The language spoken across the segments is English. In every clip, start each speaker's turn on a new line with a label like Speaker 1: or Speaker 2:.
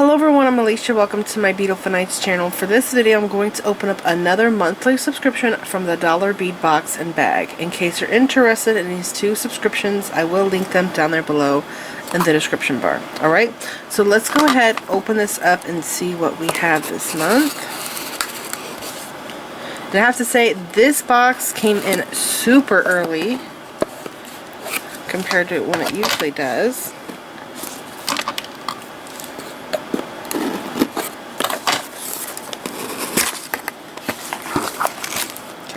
Speaker 1: Hello everyone, I'm Aleshia. Welcome to my Beadifulnights channel. For this video, I'm going to open up another monthly subscription from the Dollar Bead box and bag. In case you're interested in these two subscriptions, I will link them down there below in the description bar. Alright, so let's go ahead, open this up, and see what we have this month. And I have to say, this box came in super early compared to when it usually does.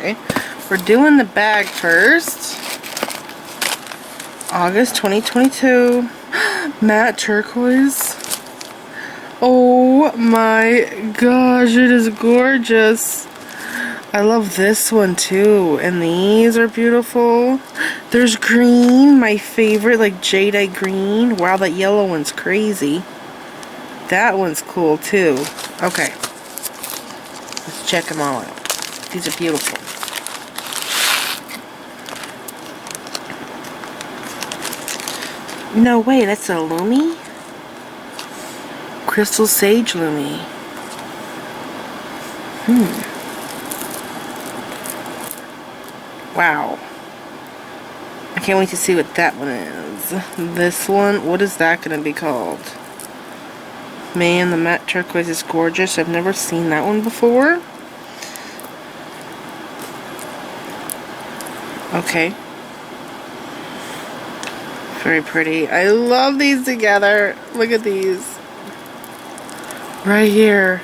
Speaker 1: Okay, we're doing the bag first. August 2022. Matte turquoise. Oh my gosh, it is gorgeous. I love this one too, and these are beautiful. There's green, my favorite, like jadeite green. Wow, that yellow one's crazy. That one's cool too. Okay, let's check them all out. These are beautiful. No way, that's a Lumi? Crystal Sage Lumi. Wow. I can't wait to see what that one is. This one, what is that going to be called? Man, the matte turquoise is gorgeous. I've never seen that one before. Okay. Very pretty. I love these together. Look at these. Right here.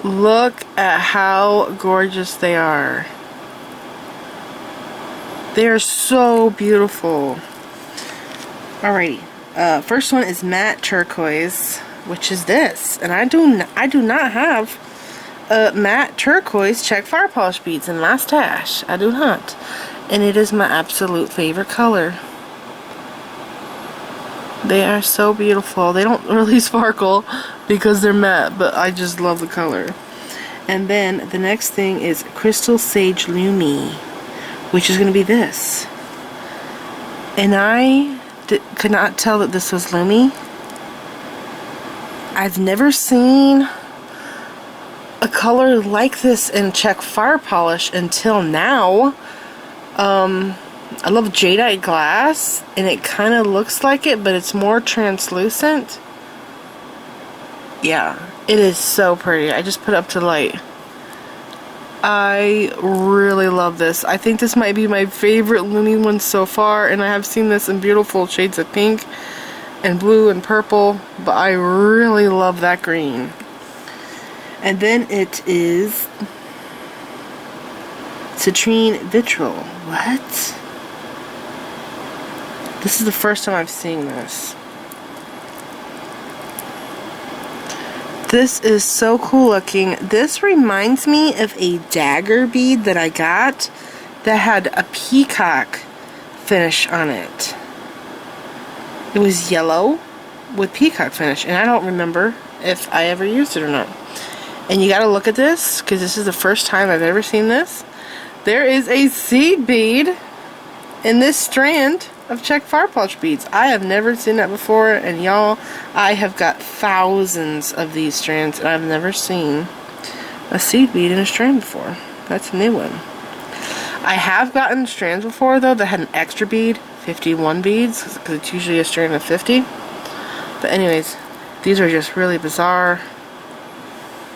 Speaker 1: Look at how gorgeous they are. They are so beautiful. Alrighty. First one is matte turquoise, which is this. And I do not have matte turquoise check fire polish beads in my stash. I do not. And it is my absolute favorite color. They are so beautiful. They don't really sparkle because they're matte, but I just love the color. And then the next thing is Crystal Sage Lumi, which is going to be this. And I could not tell that this was Lumi. I've never seen a color like this in check fire polish until now. I love jadeite glass, and it kind of looks like it, but it's more translucent. Yeah, it is so pretty. I just put it up to light. I really love this. I think this might be my favorite Lumi one so far, and I have seen this in beautiful shades of pink and blue and purple, but I really love that green. And then it is citrine vitriol. What? This is the first time I've seen this. This is so cool looking. This reminds me of a dagger bead that I got that had a peacock finish on it. It was yellow with peacock finish, and I don't remember if I ever used it or not. And you gotta look at this, because this is the first time I've ever seen this. There is a seed bead in this strand of check fire polish beads. I have never seen that before, and y'all, I have got thousands of these strands, and I've never seen a seed bead in a strand before. That's a new one. I have gotten strands before, though, that had an extra bead, 51 beads, because it's usually a strand of 50. But anyways, these are just really bizarre.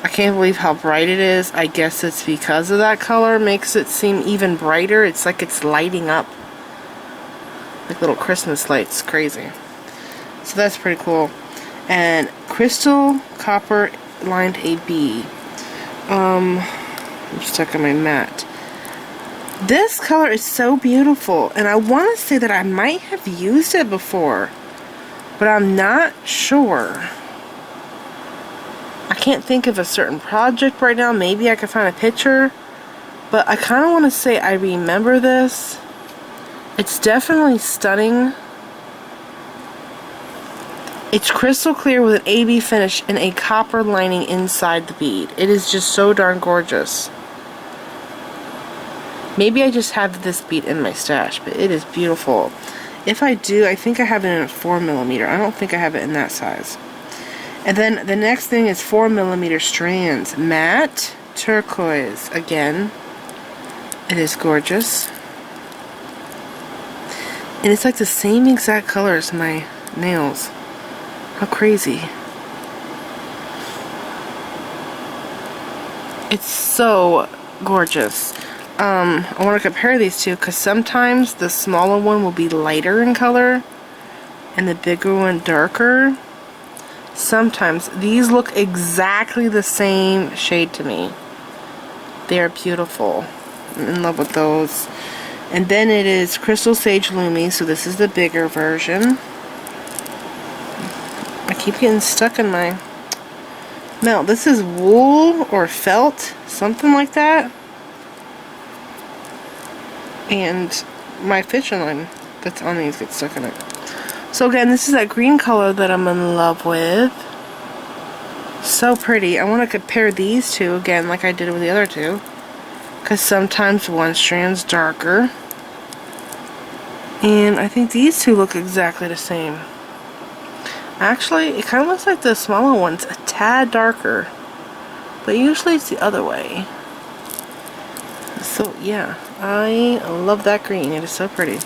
Speaker 1: I can't believe how bright it is. I guess it's because of that color makes it seem even brighter. It's like it's lighting up like little Christmas lights. Crazy. So that's pretty cool. And crystal copper lined AB. I'm stuck on my mat. This color is so beautiful, and I want to say that I might have used it before, but I'm not sure. I can't think of a certain project right now. Maybe I could find a picture, but I kind of want to say I remember this. It's definitely stunning. It's crystal clear with an AB finish and a copper lining inside the bead. It is just so darn gorgeous. Maybe I just have this bead in my stash, but it is beautiful. If I do, I think I have it in a 4mm. I don't think I have it in that size. And then the next thing is 4mm strands. Matte turquoise. Again, it is gorgeous. And it's like the same exact color as my nails. How crazy. It's so gorgeous. I want to compare these two because sometimes the smaller one will be lighter in color and the bigger one darker. Sometimes these look exactly the same shade to me. They are beautiful. I'm in love with those. And then it is Crystal Sage Lumi, so this is the bigger version. I keep getting stuck in my mouth. This is wool or felt, something like that. And my fishing line that's on these gets stuck in it. So again, this is that green color that I'm in love with. So pretty. I want to compare these two again like I did with the other two. Because sometimes one strand's darker. And I think these two look exactly the same. Actually, it kind of looks like the smaller one's a tad darker. But usually it's the other way. So yeah, I love that green. It is so pretty.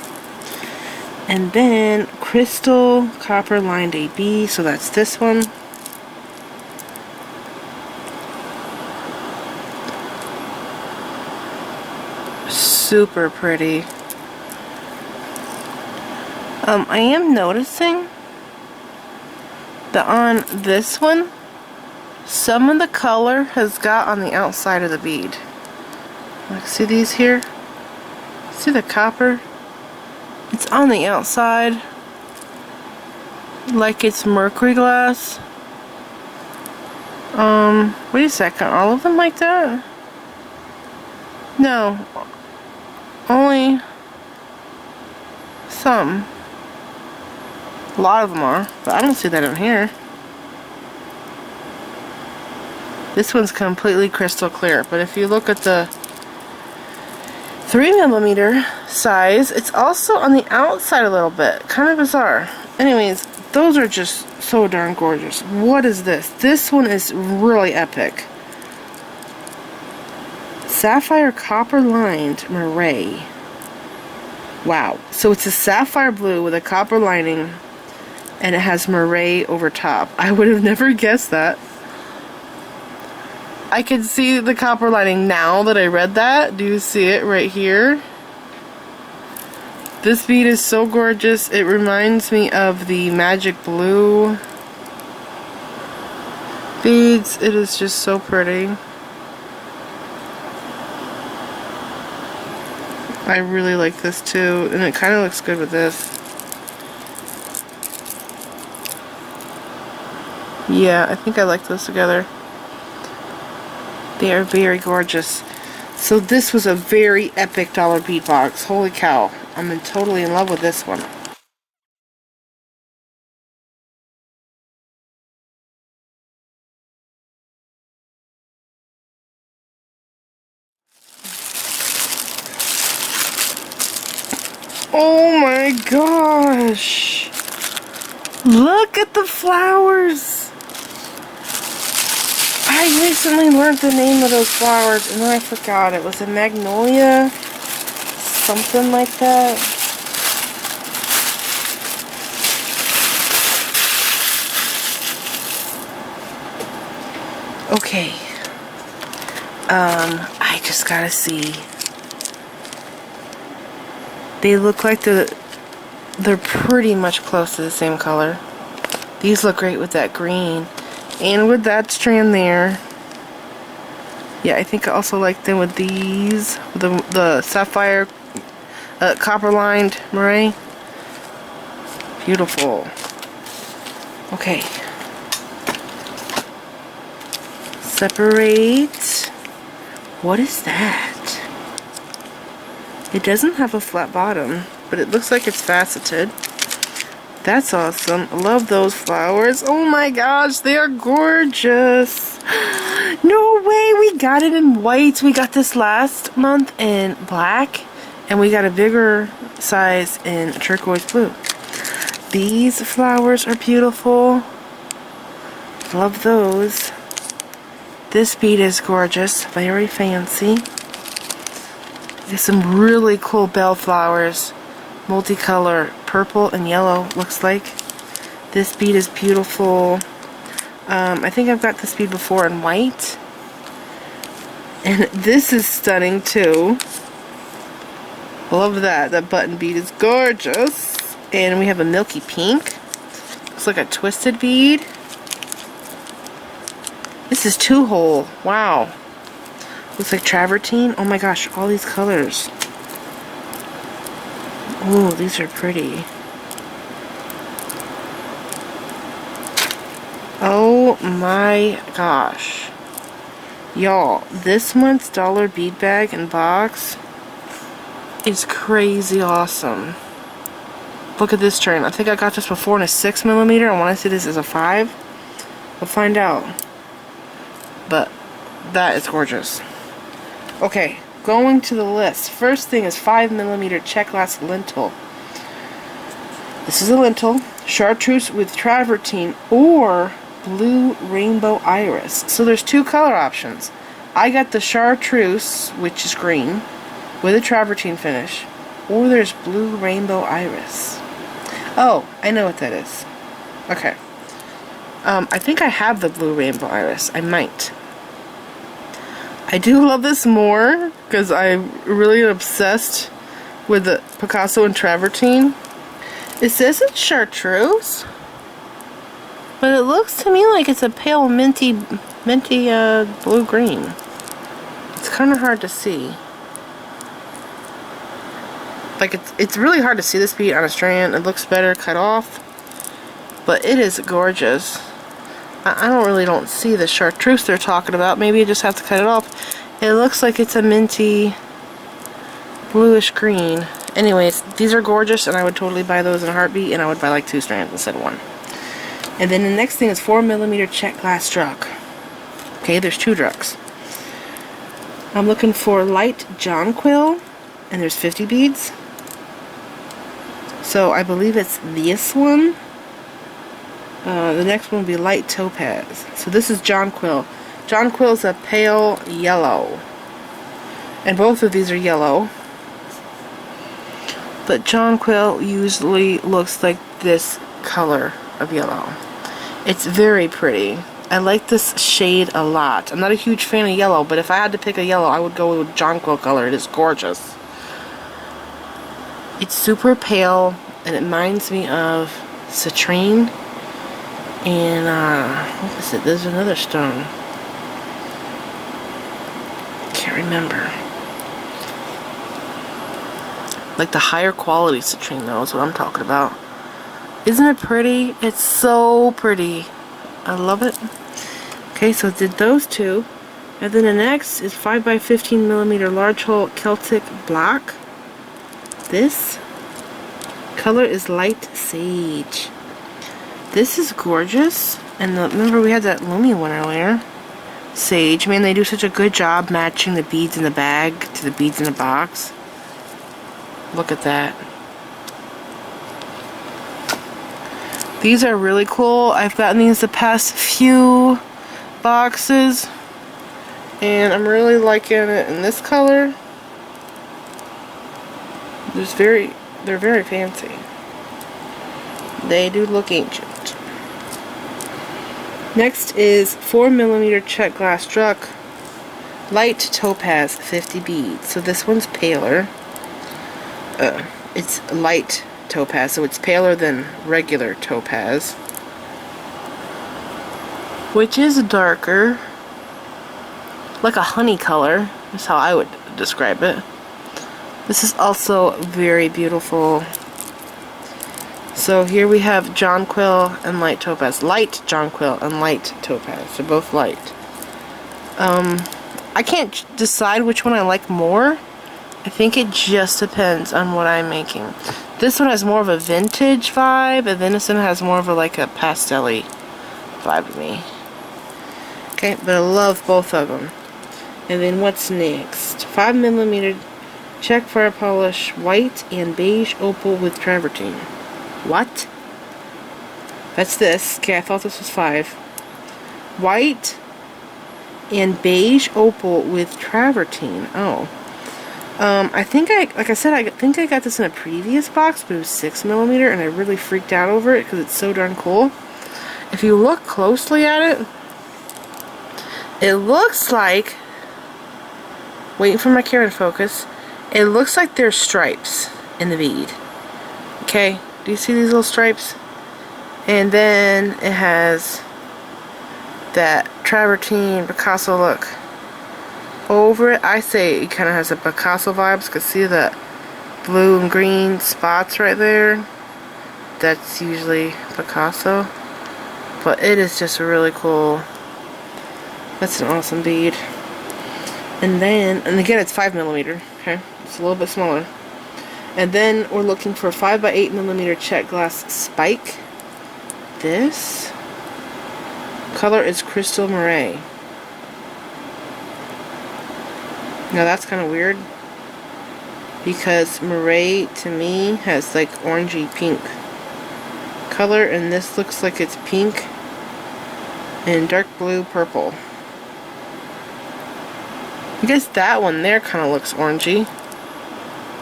Speaker 1: And then Crystal Copper Lined AB. So that's this one. Super pretty. I am noticing that on this one, some of the color has got on the outside of the bead. Like, see these here? See the copper? It's on the outside, like it's mercury glass. Wait a second, all of them like that? No, only some. A lot of them are, but I don't see that in here. This one's completely crystal clear, but if you look at the 3mm size, it's also on the outside a little bit. Kind of bizarre. Anyways, those are just so darn gorgeous. What is this? This one is really epic. Sapphire Copper Lined Moray. Wow. So it's a sapphire blue with a copper lining and it has moray over top. I would have never guessed that. I can see the copper lining now that I read that. Do you see it right here? This bead is so gorgeous. It reminds me of the Magic Blue beads. It is just so pretty. I really like this too, and it kind of looks good with this. Yeah, I think I like those together. They are very gorgeous. So this was a very epic dollar bead box. Holy cow. I'm totally in love with this one. Oh my gosh. Look at the flowers. I recently learned the name of those flowers and then I forgot. It was a magnolia, something like that. Okay. I just gotta see. They look like they're pretty much close to the same color. These look great with that green. And with that strand there. Yeah, I think I also like them with these. The sapphire copper lined moray. Beautiful. Okay. Separate. What is that? It doesn't have a flat bottom, but it looks like it's faceted. That's awesome. I love those flowers. Oh my gosh, they are gorgeous. No way, we got it in white. We got this last month in black, and we got a bigger size in turquoise blue. These flowers are beautiful. Love those. This bead is gorgeous, very fancy. There's some really cool bellflowers, multicolor, purple and yellow looks like. This bead is beautiful. I think I've got this bead before in white. And this is stunning too. Love that. That button bead is gorgeous. And we have a milky pink. Looks like a twisted bead. This is 2-hole. Wow. Looks like travertine. Oh my gosh, all these colors. Oh, these are pretty. Oh my gosh. Y'all, this month's dollar bead bag and box is crazy awesome. Look at this turn. I think I got this before in a 6mm. I want to see this as a 5. We'll find out. But that is gorgeous. Okay, going to the list. First thing is 5mm check glass lintel. This is a lintel, chartreuse with travertine or blue rainbow iris. So there's 2 color options. I got the chartreuse, which is green, with a travertine finish, or there's blue rainbow iris. Oh, I know what that is. Okay. I think I have the blue rainbow iris. I might. I do love this more because I'm really obsessed with the Picasso and travertine. It says it's chartreuse, but it looks to me like it's a pale minty blue-green. It's kind of hard to see. Like it's really hard to see this bead on a strand. It looks better cut off, but it is gorgeous. I don't see the chartreuse they're talking about. Maybe you just have to cut it off. It looks like it's a minty bluish green. Anyways, these are gorgeous, and I would totally buy those in a heartbeat, and I would buy like 2 strands instead of 1. And then the next thing is 4mm check glass druck. Okay, there's 2 drucks. I'm looking for light jonquil, and there's 50 beads. So I believe it's this one. The next one will be light topaz. So this is jonquil. Jonquil is a pale yellow. And both of these are yellow. But jonquil usually looks like this color of yellow. It's very pretty. I like this shade a lot. I'm not a huge fan of yellow, but if I had to pick a yellow, I would go with jonquil color. It is gorgeous. It's super pale, and it reminds me of citrine. And, what is it? There's another stone. Can't remember. Like the higher quality citrine, though, is what I'm talking about. Isn't it pretty? It's so pretty. I love it. Okay, so I did those 2. And then the next is 5x15mm large hole Celtic black. This color is light sage. This is gorgeous. And remember we had that Lumi one earlier. Sage. Man, they do such a good job matching the beads in the bag to the beads in the box. Look at that. These are really cool. I've gotten these the past few boxes, and I'm really liking it in this color. They're very fancy. They do look ancient. Next is 4mm check glass druck, light topaz, 50 beads. So this one's paler. It's light topaz, so it's paler than regular topaz, which is darker, like a honey color is how I would describe it. This is also very beautiful. So here we have jonquil and light topaz. Light jonquil and light topaz. They're both light. I can't decide which one I like more. I think it just depends on what I'm making. This one has more of a vintage vibe, and then this one has more of a like a pastel-y vibe to me. Okay, but I love both of them. And then what's next? 5mm check fire polish white and beige opal with travertine. What? That's this. Okay, I thought this was 5. white and beige opal with travertine. Oh. I think like I said, I think I got this in a previous box, but it was 6mm, and I really freaked out over it because it's so darn cool. If you look closely at it, it looks like, waiting for my camera to focus, it looks like there's stripes in the bead. Okay, do you see these little stripes? And then it has that travertine Picasso look over it. I say it kind of has a Picasso vibes, because see that blue and green spots right there? That's usually Picasso. But it is just a really cool, that's an awesome bead. And then, and again, it's 5mm, okay? It's a little bit smaller. And then we're looking for a 5x8mm check glass spike. This color is Crystal Murray. Now that's kind of weird, because Murray to me has like orangey pink color, and this looks like it's pink and dark blue purple. I guess that one there kind of looks orangey.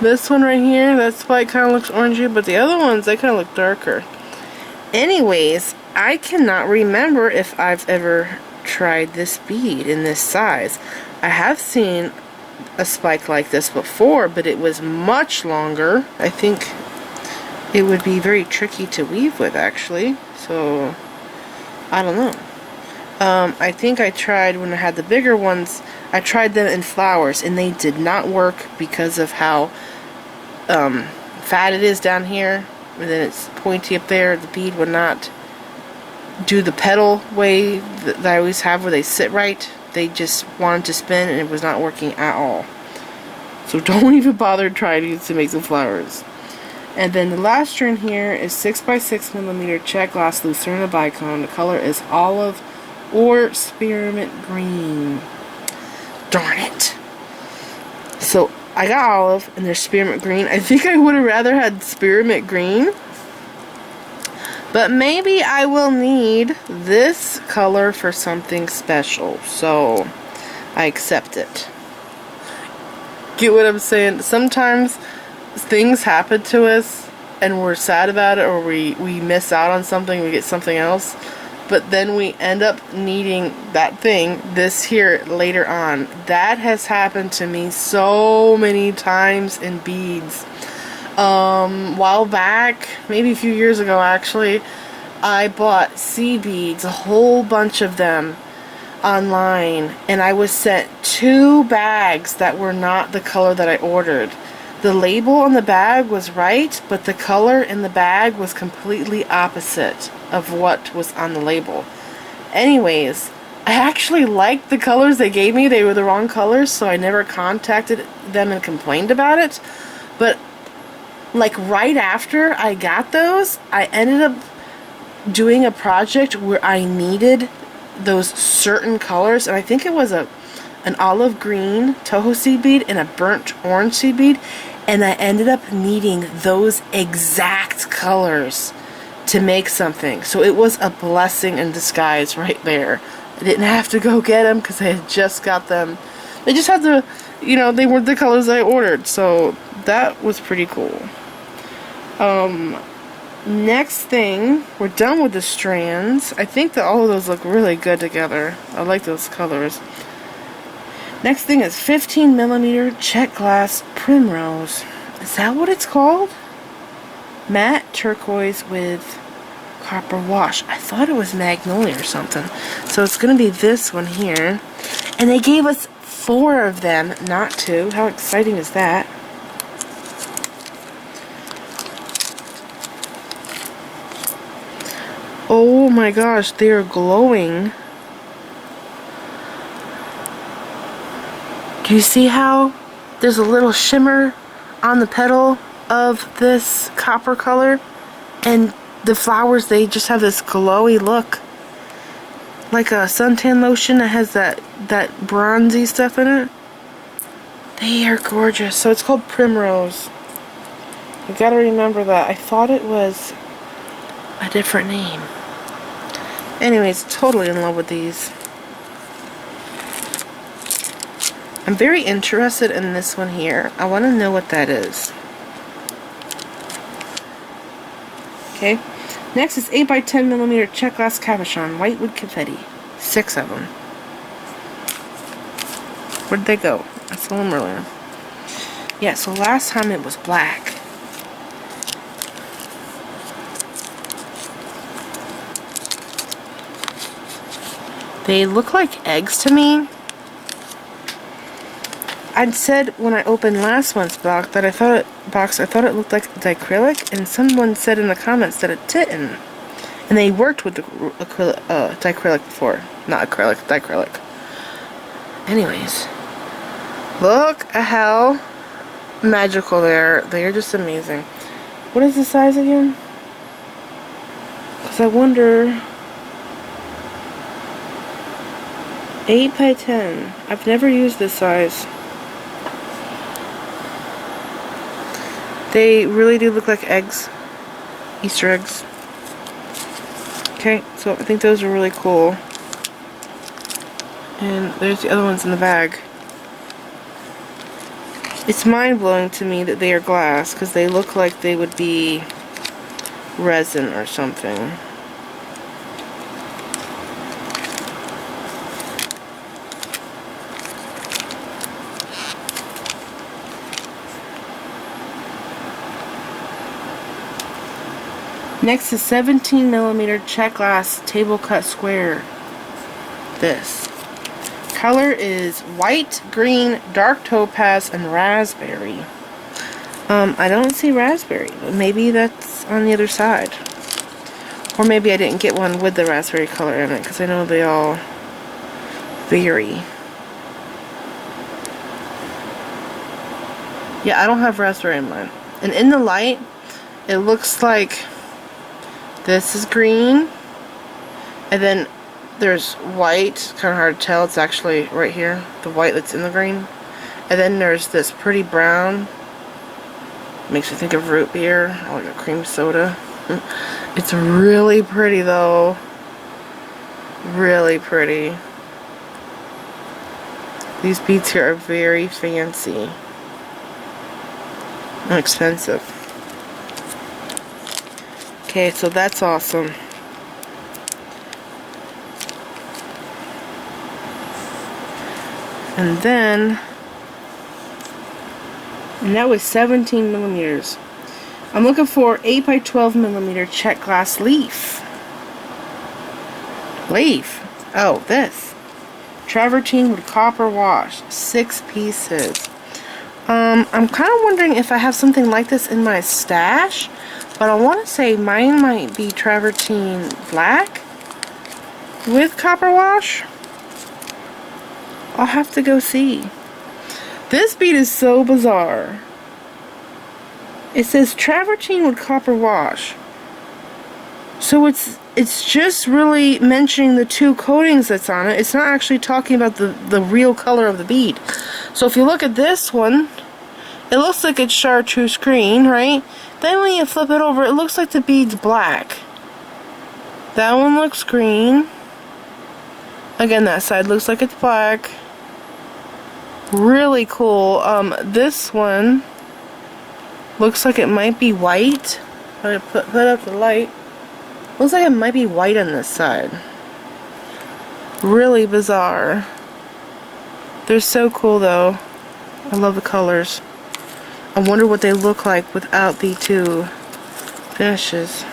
Speaker 1: This one right here, that spike kind of looks orangey, but the other ones, they kind of look darker. Anyways, I cannot remember if I've ever tried this bead in this size. I have seen a spike like this before, but it was much longer. I think it would be very tricky to weave with, actually. So, I don't know. I think I tried, when I had the bigger ones, I tried them in flowers, and they did not work because of how fat it is down here, and then it's pointy up there. The bead would not do the petal way that I always have, where they sit right. They just wanted to spin, and it was not working at all. So don't even bother trying to make some flowers. And then the last string here is 6x6mm check glass Lucerna bicone. The color is olive or spearmint green. Darn it. So I got olive, and there's spearmint green. I think I would have rather had spearmint green, but maybe I will need this color for something special, so I accept it. Get what I'm saying? Sometimes things happen to us and we're sad about it, or we miss out on something, we get something else, but then we end up needing that thing, this here, later on. That has happened to me so many times in beads. While back, maybe a few years ago actually, I bought seed beads, a whole bunch of them online, and I was sent 2 bags that were not the color that I ordered. The label on the bag was right, but the color in the bag was completely opposite of what was on the label. Anyways, I actually liked the colors they gave me. They were the wrong colors, so I never contacted them and complained about it. But like right after I got those, I ended up doing a project where I needed those certain colors, and I think it was an olive green Toho seed bead and a burnt orange seed bead, and I ended up needing those exact colors to make something. So it was a blessing in disguise right there. I didn't have to go get them because I had just got them. They just had the, you know, they weren't the colors I ordered, so that was pretty cool. Next thing, we're done with the strands. I think that all of those look really good together. I like those colors. Next thing is 15mm check glass primrose. Is that what it's called? Matte turquoise with copper wash. I thought it was magnolia or something. So it's going to be this one here. And they gave us 4 of them, not 2. How exciting is that? Oh my gosh, they are glowing. Do you see how there's a little shimmer on the petal of this copper color? And the flowers, they just have this glowy look. Like a suntan lotion that has that bronzy stuff in it. They are gorgeous. So it's called Primrose. I gotta remember that. I thought it was a different name. Anyways, totally in love with these. I'm very interested in this one here. I want to know what that is. Okay. Next is 8 by 10 millimeter check glass cabochon, white wood confetti. 6 of them. Where'd they go? I saw them earlier. Yeah, so last time it was black. They look like eggs to me. I'd said when I opened last month's box that I thought it looked like diacrylic, and someone said in the comments that it didn't. And they worked with the diacrylic before. Not acrylic, diacrylic. Anyways. Look at how magical they are. They are just amazing. What is the size again? Because I wonder... 8 by 10. I've never used this size. They really do look like eggs. Easter eggs. Okay, so I think those are really cool. And there's the other ones in the bag. It's mind-blowing to me that they are glass, because they look like they would be resin or something. Next is 17 millimeter check glass table cut square. This color is white, green, dark topaz, and raspberry. I don't see raspberry, but maybe that's on the other side. Or maybe I didn't get one with the raspberry color in it, because I know they all vary. Yeah, I don't have raspberry in mine. And in the light, it looks like this is green, and then there's white, kind of hard to tell, it's actually right here, the white that's in the green, and then there's this pretty brown, makes me think of root beer, or like a cream soda. It's really pretty though, really pretty. These beads here are very fancy and expensive. Okay, so that's awesome. And then, and that was 17 millimeters. I'm looking for 8 by 12 millimeter check glass leaf. Leaf? Oh, this. Travertine with copper wash. 6 pieces. I'm kind of wondering if I have something like this in my stash. But I want to say mine might be travertine black with copper wash. I'll have to go see. This bead is so bizarre. It says travertine with copper wash. So it's just really mentioning the 2 coatings that's on it. It's not actually talking about the real color of the bead. So if you look at this one, it looks like it's chartreuse green, right? Then when you flip it over, it looks like the bead's black. That one looks green. Again, that side looks like it's black. Really cool. This one looks like it might be white. I'm gonna put up the light. Looks like it might be white on this side. Really bizarre. They're so cool though. I love the colors. I wonder what they look like without the 2 finishes.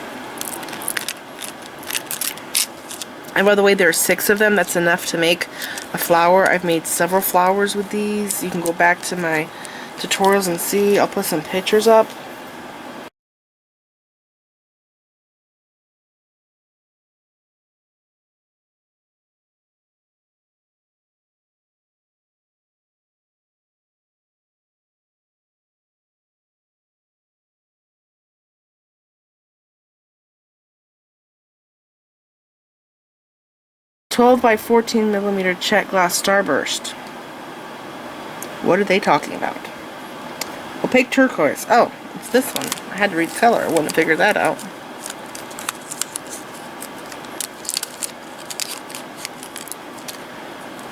Speaker 1: And by the way, there are 6 of them. That's enough to make a flower. I've made several flowers with these. You can go back to my tutorials and see. I'll put some pictures up. "12 by 14 millimeter check glass starburst." What are they talking about? Opaque turquoise. Oh, it's this one. I had to read the color. I wouldn't figure that out.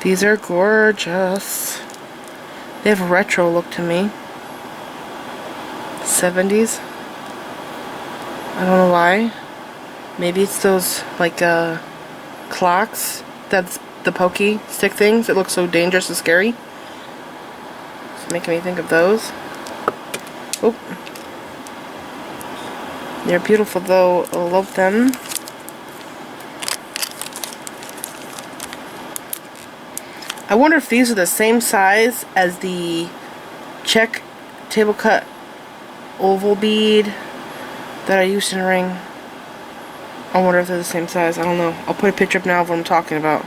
Speaker 1: These are gorgeous. They have a retro look to me. 70s. I don't know why. Maybe it's those like clocks. That's the pokey stick things. It looks so dangerous and scary. It's making me think of those. Oh. They're beautiful though. I love them. I wonder if these are the same size as the check table cut oval bead that I used in a ring. I wonder if they're the same size. I don't know. I'll put a picture up now of what I'm talking about.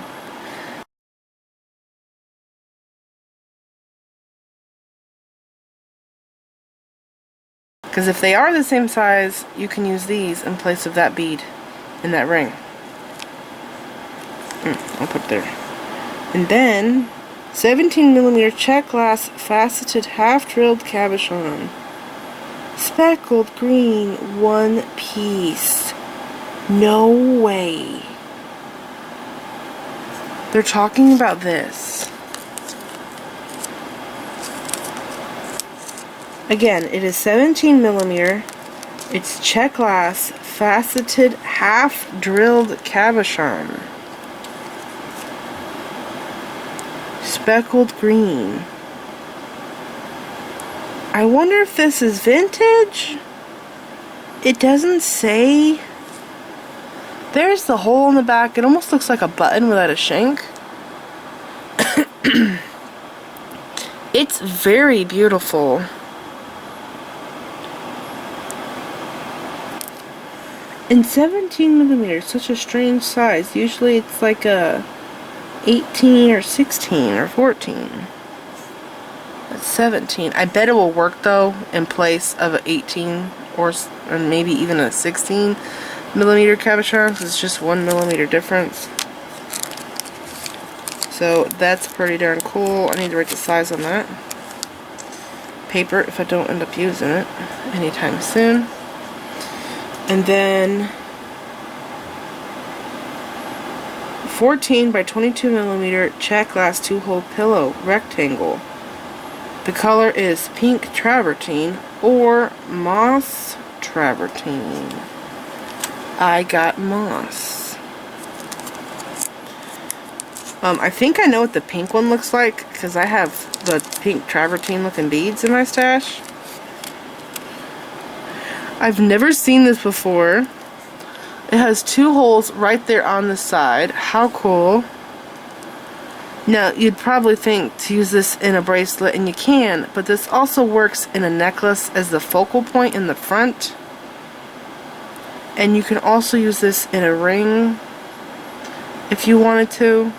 Speaker 1: Because if they are the same size, you can use these in place of that bead in that ring. I'll put it there. And then 17mm check glass faceted half drilled cabochon. Speckled green, one piece. No way. They're talking about this. Again, it is 17mm. It's check glass faceted half drilled cabochon. Speckled green. I wonder if this is vintage? It doesn't say. There's the hole in the back. It almost looks like a button without a shank. It's very beautiful. And 17mm, such a strange size. Usually it's like a 18 or 16 or 14. That's 17. I bet it will work though in place of an 18 or maybe even a 16mm cabochon, because it's just 1mm difference. So that's pretty darn cool. I need to write the size on that paper if I don't end up using it anytime soon. And then 14 by 22mm check glass 2-hole pillow rectangle. The color is pink travertine or moss travertine. I got moss. I think I know what the pink one looks like because I have the pink travertine looking beads in my stash. I've never seen this before. It has 2 holes right there on the side. How cool. Now, you'd probably think to use this in a bracelet, and you can, but this also works in a necklace as the focal point in the front. And you can also use this in a ring if you wanted to.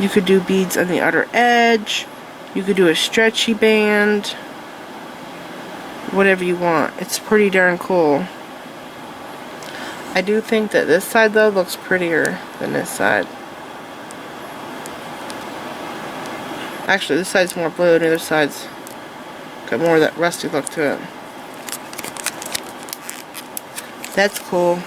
Speaker 1: You could do beads on the outer edge. You could do a stretchy band. Whatever you want. It's pretty darn cool. I do think that this side though looks prettier than this side. Actually, this side's more blue and the other side's got more of that rusty look to it. That's cool.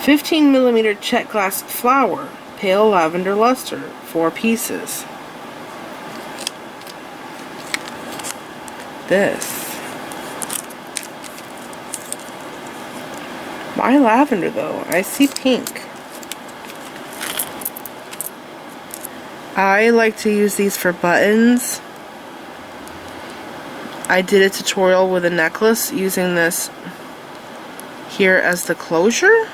Speaker 1: 15mm check glass flower, pale lavender luster, 4 pieces. This. Why lavender though? I see pink. I like to use these for buttons. I did a tutorial with a necklace using this here as the closure.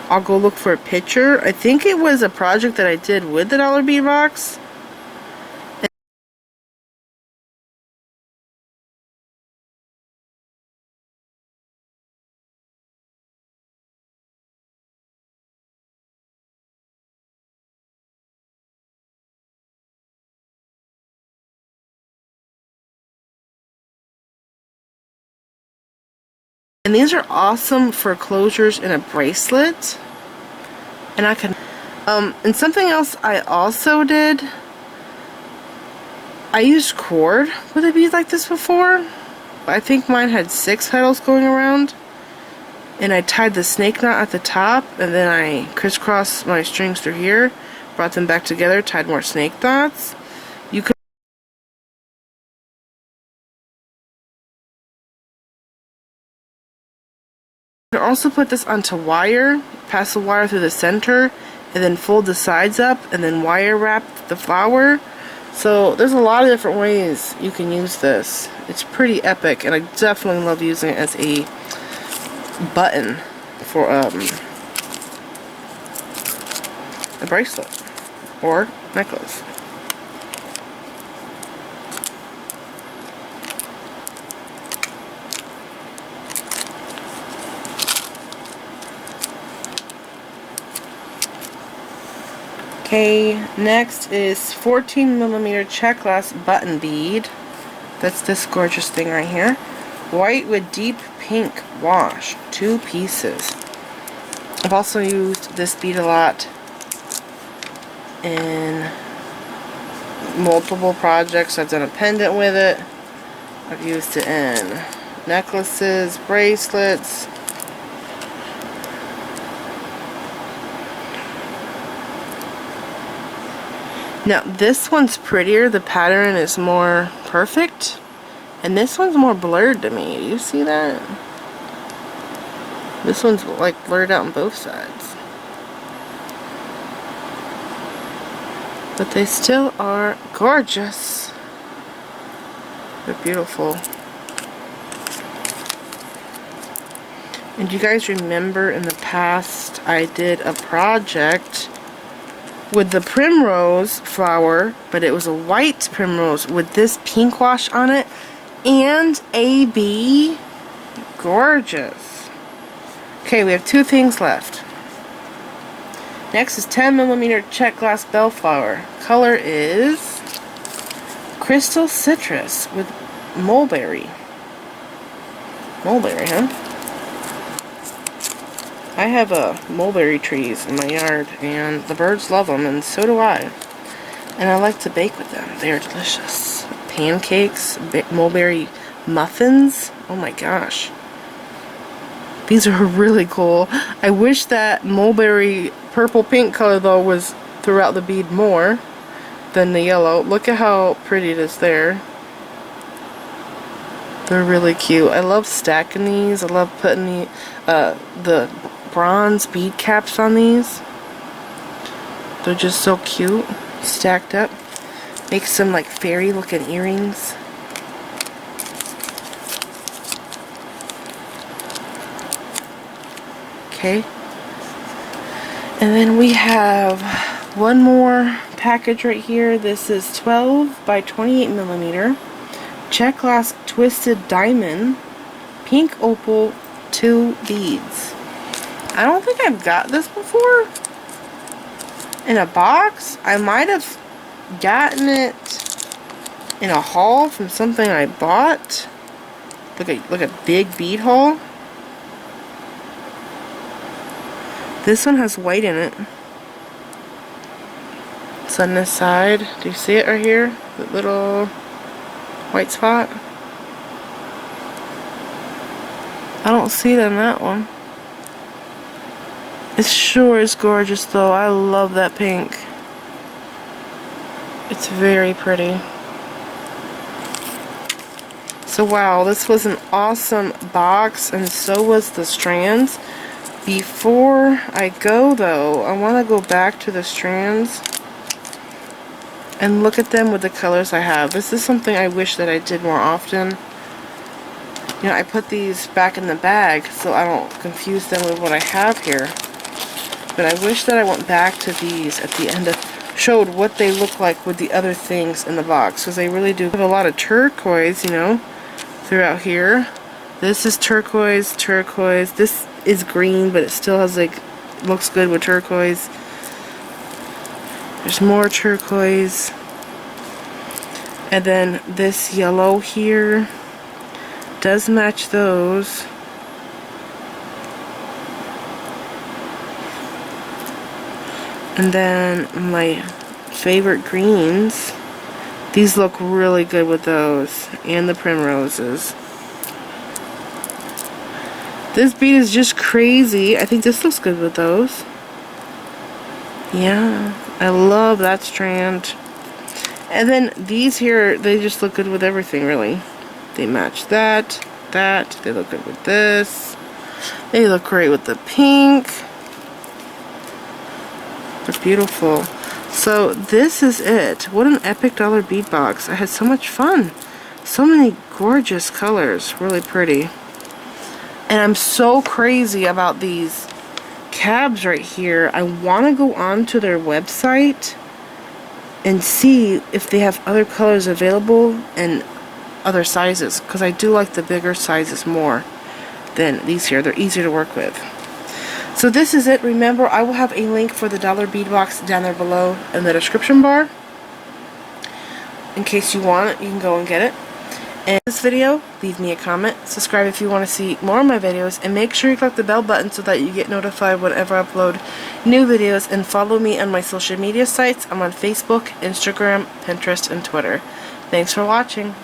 Speaker 1: I'll go look for a picture. I think it was a project that I did with the dollar bead box. And these are awesome for closures in a bracelet. And I can, and something else I also did, I used cord with a bead like this before. I think mine had 6 petals going around. and I tied the snake knot at the top, and then I crisscrossed my strings through here, brought them back together, tied more snake knots. You could also put this onto wire, pass the wire through the center, and then fold the sides up, and then wire wrap the flower. So there's a lot of different ways you can use this. It's pretty epic, and I definitely love using it as a button for a bracelet or necklace. Okay, next is 14mm check glass button bead. That's this gorgeous thing right here. White with deep pink wash, 2 pieces. I've also used this bead a lot in multiple projects. I've done a pendant with it. I've used it in necklaces, bracelets. Now this one's prettier, the pattern is more perfect, and this one's more blurred to me. Do you see that? This one's like blurred out on both sides. But they still are gorgeous. They're beautiful. And you guys remember in the past I did a project with the primrose flower, but it was a white primrose with this pink wash on it and a bee. Gorgeous. Okay, we have 2 things left. Next is 10mm check glass bellflower. Color is Crystal Citrus with mulberry. Mulberry, huh? I have mulberry trees in my yard, and the birds love them, and so do I. And I like to bake with them. They are delicious. Pancakes, mulberry muffins. Oh my gosh. These are really cool. I wish that mulberry purple pink color though was throughout the bead more than the yellow. Look at how pretty it is there. They're really cute. I love stacking these. I love putting the bronze bead caps on these. They're just so cute, stacked up. Makes some like fairy looking earrings. Okay, and then we have one more package right here. This is 12 by 28mm check glass twisted diamond pink opal 2 beads. I don't think I've got this before in a box. I might have gotten it in a haul from something I bought, like a big bead haul. This one has white in it. It's on this side. Do you see it right here? The little white spot? I don't see it on that one. It sure is gorgeous though. I love that pink. It's very pretty. So wow, this was an awesome box, and so was the strands. Before I go though, I want to go back to the strands and look at them with the colors I have. This is something I wish that I did more often. You know, I put these back in the bag so I don't confuse them with what I have here. But I wish that I went back to these at the end of, showed what they look like with the other things in the box, because they really do have a lot of turquoise, you know, throughout here. This is turquoise, turquoise. This is green, but it still has like, looks good with turquoise. There's more turquoise. And then this yellow here does match those. And then my favorite greens, these look really good with those, and the primroses. This bead is just crazy. I think this looks good with those. Yeah, I love that strand. And then these here, they just look good with everything, really. They match that. They look good with this. They look great with the pink. They're beautiful. So this is it. What an epic dollar bead box. I had so much fun. So many gorgeous colors. Really pretty. And I'm so crazy about these cabs right here. I want to go on to their website and see if they have other colors available and other sizes, because I do like the bigger sizes more than these here. They're easier to work with. So this is it. Remember, I will have a link for the dollar bead box down there below in the description bar. In case you want it, you can go and get it. And this video, leave me a comment, subscribe if you want to see more of my videos, and make sure you click the bell button so that you get notified whenever I upload new videos, and follow me on my social media sites. I'm on Facebook, Instagram, Pinterest, and Twitter. Thanks for watching.